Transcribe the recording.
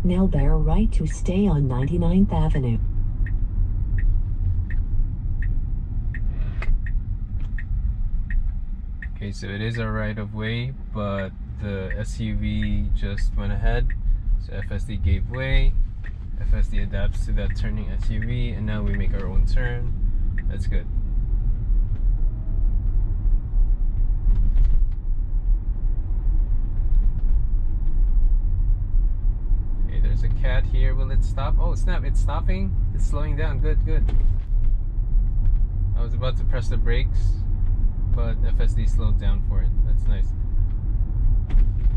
Now bear right to stay on 99th Avenue. Okay, so it is a right of way, but the SUV just went ahead. So FSD gave way. FSD adapts to that turning SUV, and now we make our own turn. That's good. Okay, there's a cat here. Will it stop? Oh snap, it's stopping. It's slowing down. Good, good. I was about to press the brakes, but FSD slowed down for it. That's nice.